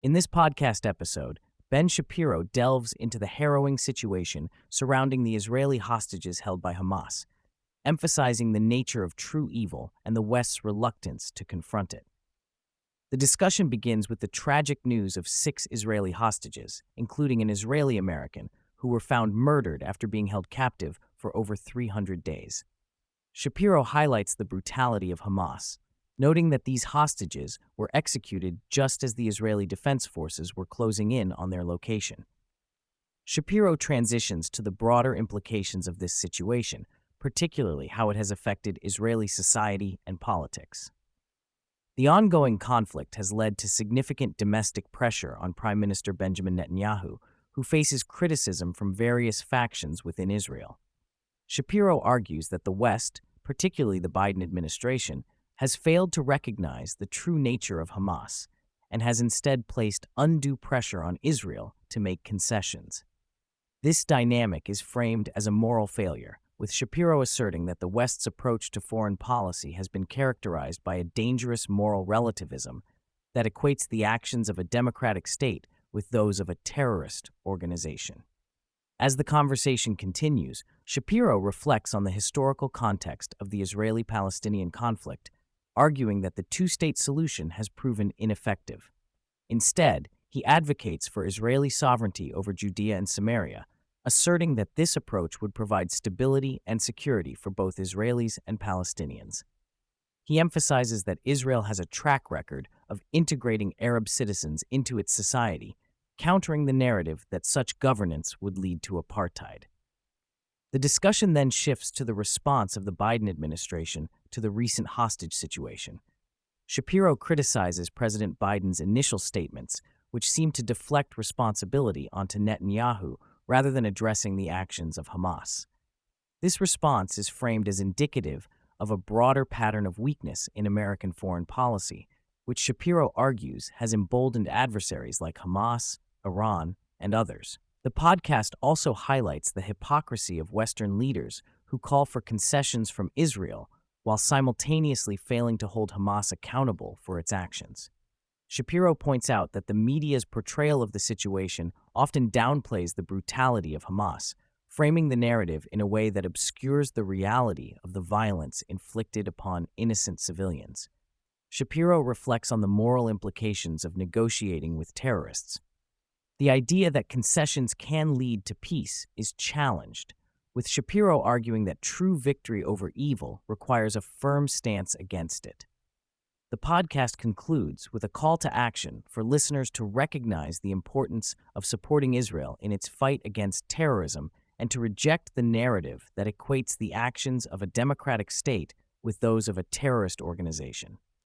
In this podcast episode, Ben Shapiro delves into the harrowing situation surrounding the Israeli hostages held by Hamas, emphasizing the nature of true evil and the West's reluctance to confront it. The discussion begins with the tragic news of 6 Israeli hostages, including an Israeli American, who were found murdered after being held captive for over 300 days. Shapiro highlights the brutality of Hamas, noting that these hostages were executed just as the Israeli Defense Forces were closing in on their location. Shapiro transitions to the broader implications of this situation, particularly how it has affected Israeli society and politics. The ongoing conflict has led to significant domestic pressure on Prime Minister Benjamin Netanyahu, who faces criticism from various factions within Israel. Shapiro argues that the West, particularly the Biden administration, has failed to recognize the true nature of Hamas and has instead placed undue pressure on Israel to make concessions. This dynamic is framed as a moral failure, with Shapiro asserting that the West's approach to foreign policy has been characterized by a dangerous moral relativism that equates the actions of a democratic state with those of a terrorist organization. As the conversation continues, Shapiro reflects on the historical context of the Israeli-Palestinian conflict, arguing that the two-state solution has proven ineffective. Instead, he advocates for Israeli sovereignty over Judea and Samaria, asserting that this approach would provide stability and security for both Israelis and Palestinians. He emphasizes that Israel has a track record of integrating Arab citizens into its society, countering the narrative that such governance would lead to apartheid. The discussion then shifts to the response of the Biden administration to the recent hostage situation. Shapiro criticizes President Biden's initial statements, which seem to deflect responsibility onto Netanyahu rather than addressing the actions of Hamas. This response is framed as indicative of a broader pattern of weakness in American foreign policy, which Shapiro argues has emboldened adversaries like Hamas, Iran, and others. The podcast also highlights the hypocrisy of Western leaders who call for concessions from Israel while simultaneously failing to hold Hamas accountable for its actions. Shapiro points out that the media's portrayal of the situation often downplays the brutality of Hamas, framing the narrative in a way that obscures the reality of the violence inflicted upon innocent civilians. Shapiro reflects on the moral implications of negotiating with terrorists. The idea that concessions can lead to peace is challenged, with Shapiro arguing that true victory over evil requires a firm stance against it. The podcast concludes with a call to action for listeners to recognize the importance of supporting Israel in its fight against terrorism and to reject the narrative that equates the actions of a democratic state with those of a terrorist organization.